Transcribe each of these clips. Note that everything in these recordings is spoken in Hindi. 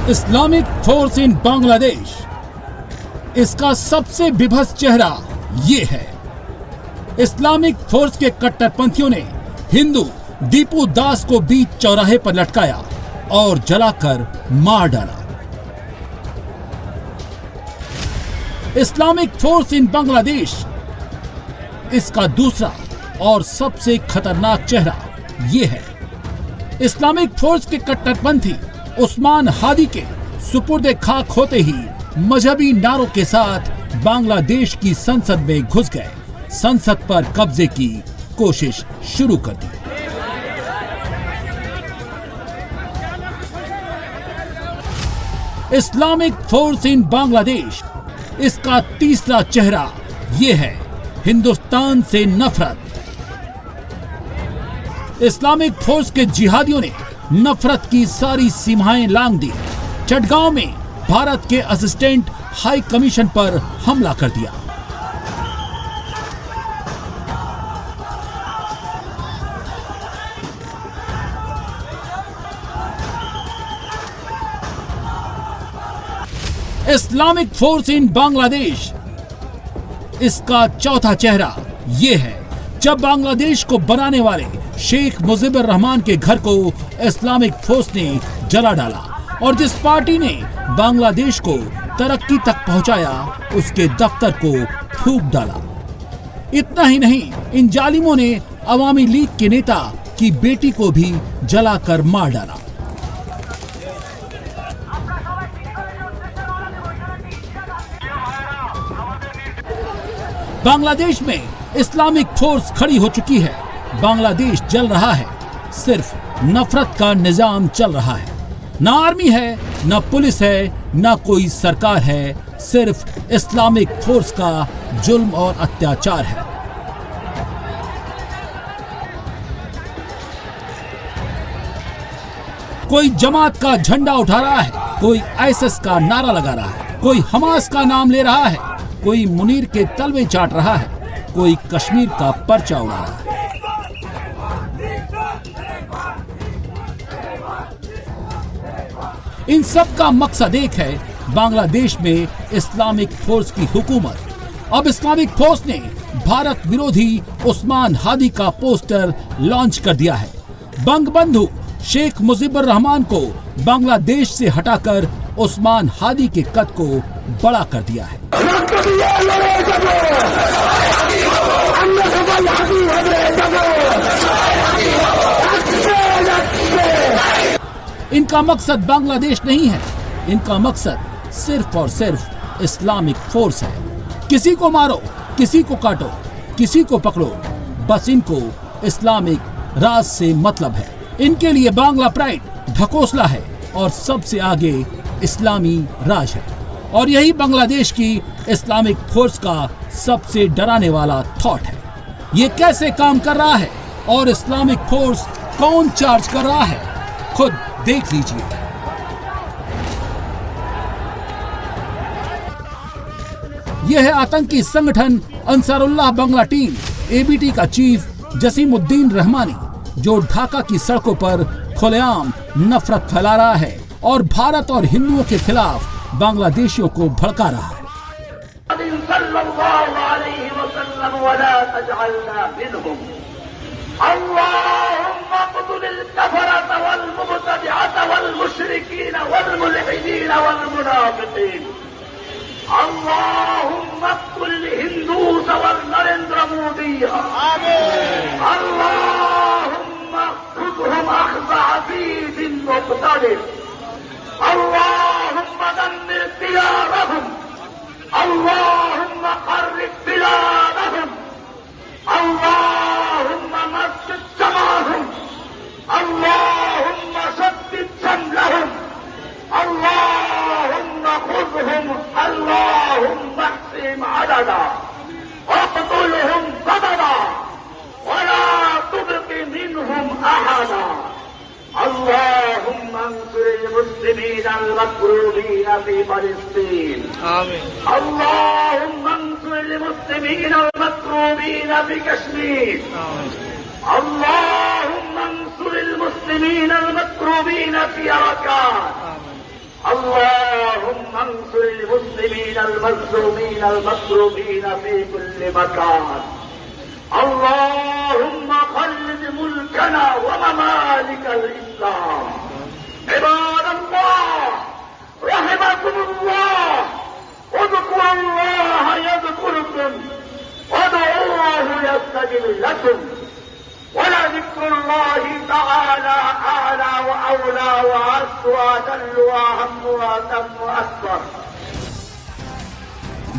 इस्लामिक फोर्स इन बांग्लादेश, इसका सबसे विभत्स चेहरा ये है। इस्लामिक फोर्स के कट्टरपंथियों ने हिंदू दीपू दास को बीच चौराहे पर लटकाया और जलाकर मार डाला। इस्लामिक फोर्स इन बांग्लादेश, इसका दूसरा और सबसे खतरनाक चेहरा ये है। इस्लामिक फोर्स के कट्टरपंथी उस्मान हादी के सुपुर्दे खाक होते ही मजहबी नारों के साथ बांग्लादेश की संसद में घुस गए, संसद पर कब्जे की कोशिश शुरू कर दी। इस्लामिक फोर्स इन बांग्लादेश, इसका तीसरा चेहरा ये है, हिंदुस्तान से नफरत। इस्लामिक फोर्स के जिहादियों ने नफरत की सारी सीमाएं लांघ दी। चटगांव में भारत के असिस्टेंट हाई कमीशन पर हमला कर दिया। इस्लामिक फोर्स इन बांग्लादेश, इसका चौथा चेहरा ये है। जब बांग्लादेश को बनाने वाले शेख मुजीबुर रहमान के घर को इस्लामिक फोर्स ने जला डाला और जिस पार्टी ने बांग्लादेश को तरक्की तक पहुंचाया, उसके दफ्तर को फूंक डाला। इतना ही नहीं, इन जालिमों ने अवामी लीग के नेता की बेटी को भी जलाकर मार डाला। बांग्लादेश में इस्लामिक फोर्स खड़ी हो चुकी है। बांग्लादेश जल रहा है, सिर्फ नफरत का निजाम चल रहा है। ना आर्मी है, ना पुलिस है, ना कोई सरकार है, सिर्फ इस्लामिक फोर्स का जुल्म और अत्याचार है। कोई जमात का झंडा उठा रहा है, कोई आईएसआईएस का नारा लगा रहा है, कोई हमास का नाम ले रहा है, कोई मुनीर के तलवे चाट रहा है, कोई कश्मीर का पर्चा उड़ा रहा है। इन सब का मकसद एक है, बांग्लादेश में इस्लामिक फोर्स की हुकूमत। अब इस्लामिक फोर्स ने भारत विरोधी उस्मान हादी का पोस्टर लॉन्च कर दिया है। बंगबंधु शेख मुजीबुर रहमान को बांग्लादेश से हटाकर उस्मान हादी के कद को बड़ा कर दिया है। इनका मकसद बांग्लादेश नहीं है, इनका मकसद सिर्फ और सिर्फ इस्लामिक फोर्स है। किसी को मारो, किसी को काटो, किसी को पकड़ो, बस इनको इस्लामिक राज से मतलब है। इनके लिए बांग्ला प्राइड ढकोसला है और सबसे आगे इस्लामी राज है। और यही बांग्लादेश की इस्लामिक फोर्स का सबसे डराने वाला थॉट है। ये कैसे काम कर रहा है और इस्लामिक फोर्स कौन चार्ज कर रहा है, खुद देख लीजिए। यह है आतंकी संगठन अंसारुल्लाह बांग्ला टीम, एबीटी का चीफ जसीमुद्दीन रहमानी, जो ढाका की सड़कों पर खुलेआम नफरत फैला रहा है और भारत और हिंदुओं के खिलाफ बांग्लादेशियों को भड़का रहा है। वंसुरिल मुस्लिमीन अल मज़लूमीन अल मज़लूमीन फी कुल्लि मकान अल्लाहुम्मा खल्लिद मुल्कना व ममालिकल इस्लाम इबादल्लाह रहमकुमुल्लाह उज़कुरुल्लाह यज़कुरुकुम वदऊहु यस्तजिब लकुम वलज़िक्रुल्लाह तआला अअला व औला व अज़्ज़ व अजल्ल व अहम व अतम व अकबर।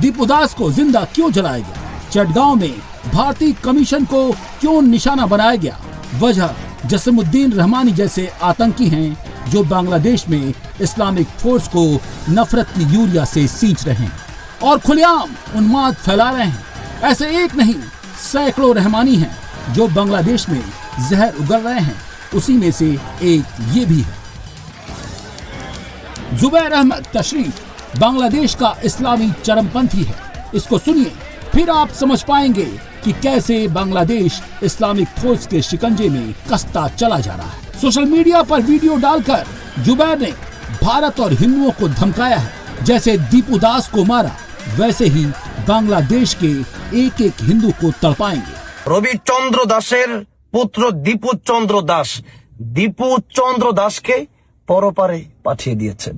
दीपुदास को जिंदा क्यों जलाया गया? चटगांव में भारतीय कमीशन को क्यों निशाना बनाया गया? वजह जसीमुद्दीन रहमानी जैसे आतंकी हैं जो बांग्लादेश में इस्लामिक फोर्स को नफरत की यूरिया से सींच रहे हैं और खुलेआम उन्माद फैला रहे हैं। ऐसे एक नहीं सैकड़ों रहमानी हैं जो बांग्लादेश में जहर उगल रहे हैं। उसी में से एक ये भी है। जुबैर अहमद तशरीफ बांग्लादेश का इस्लामी चरमपंथी है। इसको सुनिए, फिर आप समझ पाएंगे कि कैसे बांग्लादेश इस्लामिक फोर्स के शिकंजे में कसता चला जा रहा है। सोशल मीडिया पर वीडियो डालकर जुबैर ने भारत और हिंदुओं को धमकाया है। जैसे दीपुदास को मारा वैसे ही बांग्लादेश के एक एक हिंदू को तड़पाएंगे। রবিচন্দ্র দাসের পুত্র দীপুচন্দ্র দাস দীপুচন্দ্র দাসকে পরপারে পাঠিয়ে দিয়েছেন।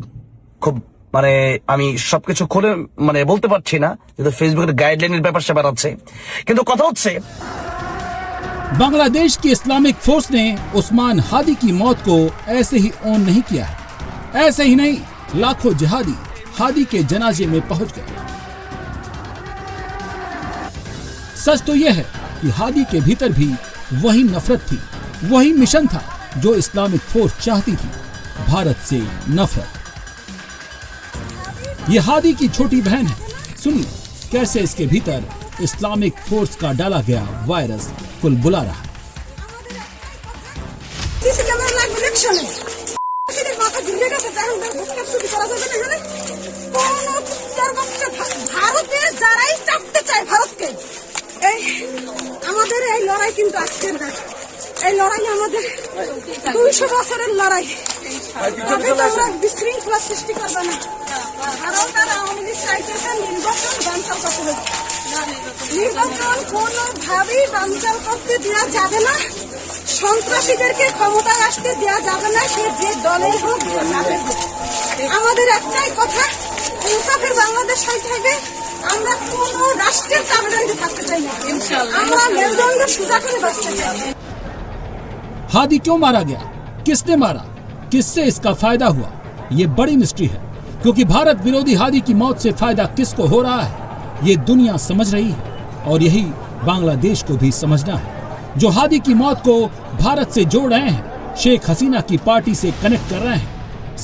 খুব আমি সবকিছু খুলে বলতে পারছি না, যেহেতু ফেসবুকের গাইডলাইনের ব্যাপার স্যাপার আছে, কিন্তু কথা হচ্ছে बांग्लादेश की इस्लामिक फोर्स ने उस्मान हादी की मौत को ऐसे ही ऑन नहीं किया है। ऐसे ही नहीं, लाखों जिहादी हादी के जनाजे में पहुंच गए। सच तो यह है कि हादी के भीतर भी वही नफरत थी, वही मिशन था जो इस्लामिक फोर्स चाहती थी, भारत से नफरत। ये हादी की छोटी बहन है। सुनिए कैसे इसके भीतर इस्लामिक फोर्स का डाला गया वायरस कुल बुला रहा है। লড়াই কিন্তু আজকের না, এই লড়াই আমাদের 200 বছরের লড়াই। আমরা বিশৃঙ্খলা সৃষ্টি করবো না। ভারতের আওয়ামী লীগ চাইতেছে নির্বাচন বানচাল করতে হবে। নির্বাচন কোনোভাবেই বানচাল করতে দেওয়া যাবে না। সন্ত্রাসীদেরকে ক্ষমতায় আসতে দেওয়া যাবে না, সে যে দলের হোক নামের হোক। আমাদের একটাই কথা, ইনসাফের বাংলাদেশ থাকবে। আমরা কোনো রাষ্ট্রের চাবিদারিতে থাকতে চাই না। আমরা মেরুদণ্ড সোজা করে বাঁচতে চাই। हादी क्यों मारा गया? किसने मारा? किससे इसका फायदा हुआ? ये बड़ी मिस्ट्री है, क्योंकि भारत विरोधी हादी की मौत से फायदा किसको हो रहा है ये दुनिया समझ रही है, और यही बांग्लादेश को भी समझना है। जो हादी की मौत को भारत से जोड़ रहे हैं, शेख हसीना की पार्टी से कनेक्ट कर रहे हैं।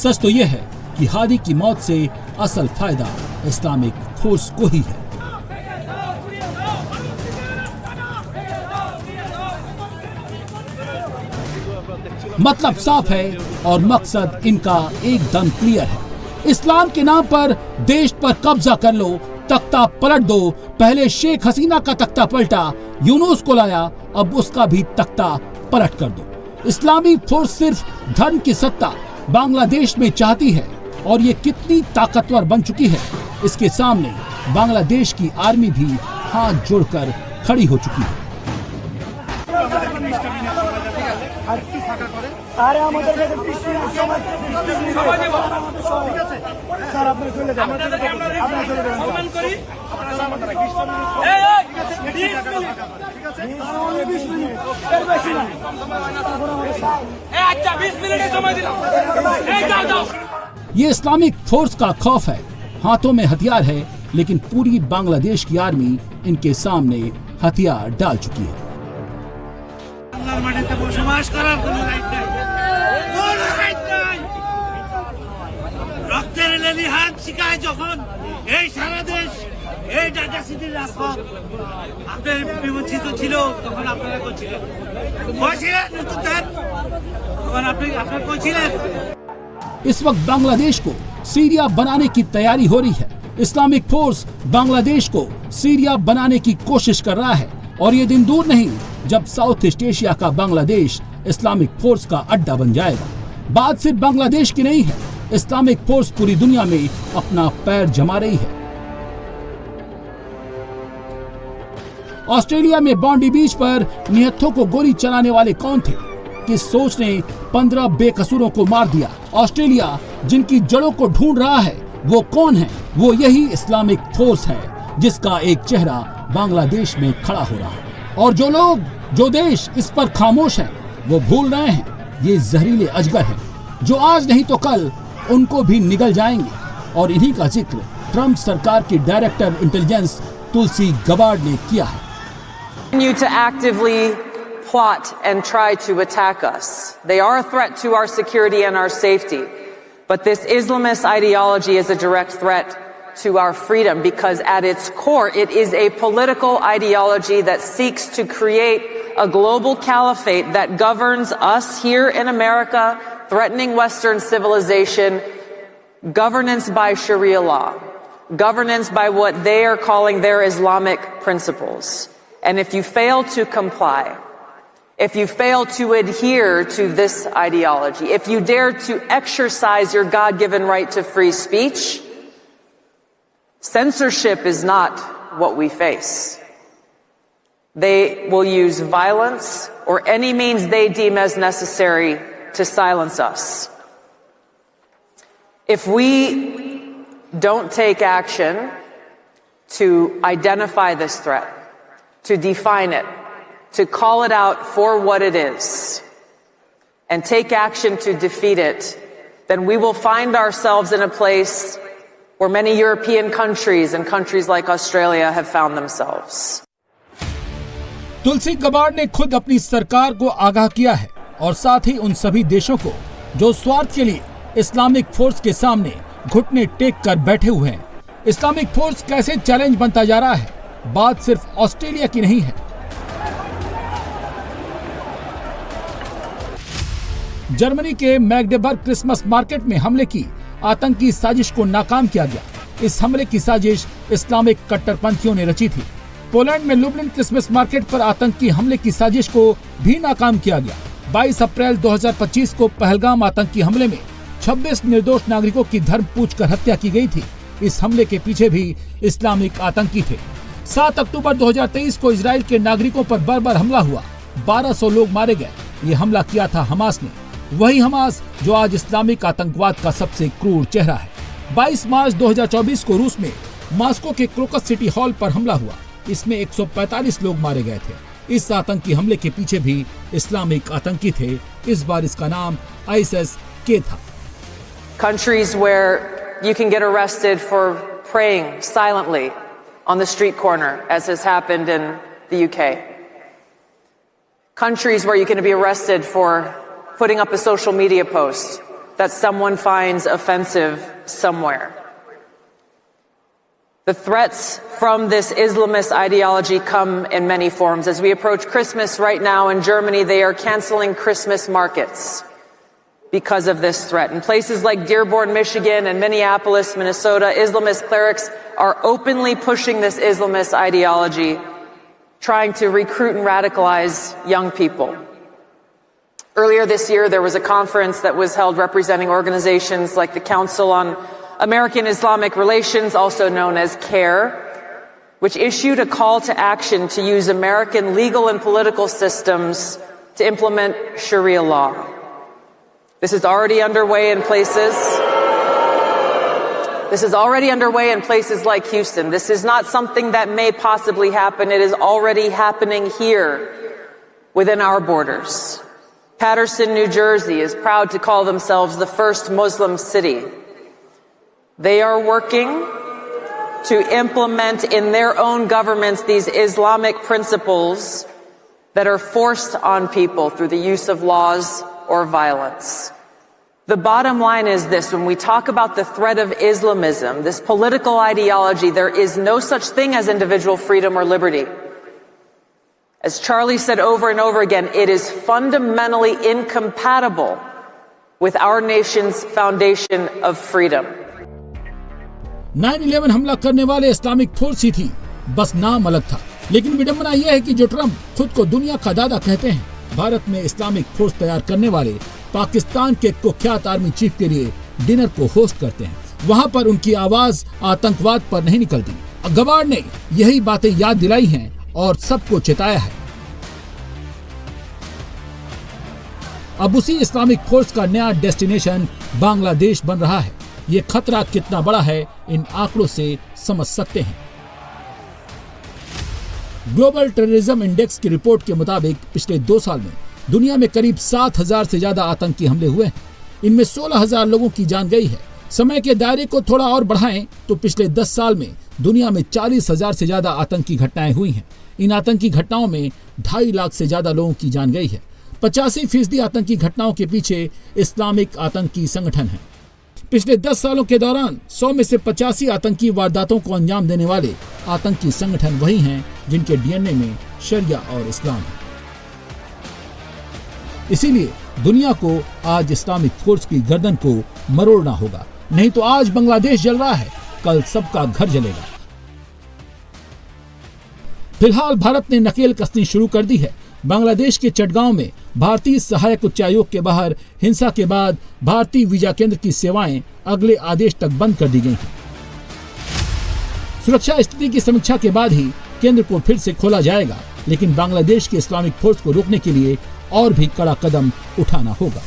सच तो यह है कि हादी की मौत से असल फायदा इस्लामिक फोर्स को ही है। मतलब साफ है और मकसद इनका एकदम क्लियर है। इस्लाम के नाम पर देश पर कब्जा कर लो, तख्ता पलट दो। पहले शेख हसीना का तख्ता पलटा, यूनुस को लाया, अब उसका भी तख्ता पलट कर दो। इस्लामी फोर्स सिर्फ धर्म की सत्ता बांग्लादेश में चाहती है, और ये कितनी ताकतवर बन चुकी है इसके सामने बांग्लादेश की आर्मी भी हाथ जोड़कर खड़ी हो चुकी है। ये इस्लामिक फोर्स का खौफ है। हाथों में हथियार है, लेकिन पूरी बांग्लादेश की आर्मी इनके सामने हथियार डाल चुकी है। इस वक्त बांग्लादेश को सीरिया बनाने की तैयारी हो रही है। इस्लामिक फोर्स बांग्लादेश को सीरिया बनाने की कोशिश कर रहा है, और ये दिन दूर नहीं जब साउथ ईस्ट एशिया का बांग्लादेश इस्लामिक फोर्स का अड्डा बन जाएगा। बात सिर्फ बांग्लादेश की नहीं है, इस्लामिक फोर्स पूरी दुनिया में अपना पैर जमा रही है। ऑस्ट्रेलिया में बॉन्डी बीच पर निहत्थों को गोली चलाने वाले कौन थे? किस सोच ने 15 बेकसूरों को मार दिया? ऑस्ट्रेलिया जिनकी जड़ों को ढूंढ रहा है वो कौन है? वो यही इस्लामिक फोर्स है जिसका एक चेहरा बांग्लादेश में खड़ा हो रहा है। और जो लोग, जो देश इस पर खामोश हैं, वो भूल रहे हैं ये जहरीले अजगर हैं जो आज नहीं तो कल उनको भी निगल जाएंगे। और इन्हीं का जिक्र ट्रंप सरकार की डायरेक्टर इंटेलिजेंस तुलसी गबार्ड ने किया है। Continue to actively plot and try to attack us. They are a threat to our security and our safety. But this Islamist ideology is a direct threat to our freedom because at its core it is a political ideology that seeks to create a global caliphate that governs us here in America, threatening Western civilization, governance by Sharia law, governance by what they are calling their Islamic principles. And if you fail to comply, if you fail to adhere to this ideology, if you dare to exercise your God-given right to free speech, censorship is not what we face. They will use violence or any means they deem as necessary to silence us. If we don't take action to identify this threat, to define it, to call it out for what it is, and take action to defeat it, then we will find ourselves in a place where many European countries and countries like Australia have found themselves. Tulsi Gabbard ने खुद अपनी सरकार को आगाह किया है और साथ ही उन सभी देशों को जो स्वार्थ के लिए इस्लामिक फोर्स के सामने घुटने टेक कर बैठे हुए हैं। इस्लामिक फोर्स कैसे चैलेंज बनता जा रहा है, बात सिर्फ ऑस्ट्रेलिया की नहीं है। जर्मनी के मैग्डेबर्ग क्रिसमस मार्केट में हमले की आतंकी साजिश को नाकाम किया गया। इस हमले की साजिश इस्लामिक कट्टरपंथियों ने रची थी। पोलैंड में लुब्लिन क्रिसमस मार्केट पर आतंकी हमले की साजिश को भी नाकाम किया गया। 22 अप्रैल 2025 को पहलगाम आतंकी हमले में 26 निर्दोष नागरिकों की धर्म पूछकर हत्या की गई थी। इस हमले के पीछे भी इस्लामिक आतंकी थे। 7 अक्टूबर 2023 को इजराइल के नागरिकों पर बर्बर हमला हुआ, 1200 लोग मारे गए। ये हमला किया था हमास ने, वही हमास जो आज इस्लामिक आतंकवाद का सबसे क्रूर चेहरा है। 22 मार्च 2024 को रूस में मॉस्को के क्रोकस सिटी हॉल पर हमला हुआ, इसमें 145 लोग मारे गए थे। इस आतंकी हमले के पीछे भी इस्लामिक आतंकी थे। इस बार इसका नाम ISIS-K था। Countries where you can get arrested for praying silently on the street corner, as has happened in the UK. Countries where you can be arrested for putting up a social media post that someone finds offensive somewhere. The threats from this Islamist ideology come in many forms. As we approach Christmas right now in Germany, they are canceling Christmas markets because of this threat. In places like Dearborn, Michigan and Minneapolis, Minnesota, Islamist clerics are openly pushing this Islamist ideology, trying to recruit and radicalize young people. Earlier this year, there was a conference that was held representing organizations like the Council on American Islamic Relations, also known as CARE, which issued a call to action to use American legal and political systems to implement Sharia law. This is already underway in places. This is already underway in places like Houston. This is not something that may possibly happen. It is already happening here within our borders. Paterson, New Jersey is proud to call themselves the first Muslim city. They are working to implement in their own governments these Islamic principles that are forced on people through the use of laws or violence. The bottom line is this: when we talk about the threat of Islamism, this political ideology, there is no such thing as individual freedom or liberty. As Charlie said over and over again, it is fundamentally incompatible with our nation's foundation of freedom. 9/11 हमला करने वाले इस्लामिक फोर्स ही थी, बस नाम अलग था। लेकिन विडंबना यह है कि जो ट्रंप खुद को दुनिया का दादा कहते हैं, भारत में इस्लामिक फोर्स तैयार करने वाले पाकिस्तान के कुख्यात आर्मी चीफ के लिए डिनर को होस्ट करते हैं। वहां पर उनकी आवाज आतंकवाद पर नहीं निकलती। गवार ने यही बातें याद दिलाई हैं और सबको चेताया है। अब उसी इस्लामिक फोर्स का नया डेस्टिनेशन बांग्लादेश बन रहा है। ये खतरा कितना बड़ा है इन आंकड़ों से समझ सकते हैं। ग्लोबल टेररिज्म इंडेक्स की रिपोर्ट के मुताबिक पिछले 2 साल में दुनिया में करीब 7,000 से ज्यादा आतंकी हमले हुए हैं। इनमें 16,000 लोगों की जान गई है। समय के दायरे को थोड़ा और बढ़ाएं तो पिछले 10 साल में दुनिया में 40,000 से ज्यादा आतंकी घटनाएं हुई हैं। इन आतंकी घटनाओं में 2.5 लाख से ज्यादा लोगों की जान गई है। 85% आतंकी घटनाओं के पीछे इस्लामिक आतंकी संगठन है। पिछले 10 सालों के दौरान 100 में से 85 आतंकी वारदातों को अंजाम देने वाले आतंकी संगठन वही हैं जिनके डीएनए में शरिया और इस्लाम है। इसीलिए दुनिया को आज इस्लामिक फोर्स की गर्दन को मरोड़ना होगा, नहीं तो आज बांग्लादेश जल रहा है, कल सबका घर जलेगा। फिलहाल भारत ने नकेल कसनी शुरू कर दी है। बांग्लादेश के चटगांव में भारतीय सहायक उच्चायोग के बाहर हिंसा के बाद भारतीय वीजा केंद्र की सेवाएं अगले आदेश तक बंद कर दी गई हैं। सुरक्षा स्थिति की समीक्षा के बाद ही केंद्र को फिर से खोला जाएगा, लेकिन बांग्लादेश के इस्लामिक फोर्स को रोकने के लिए और भी कड़ा कदम उठाना होगा।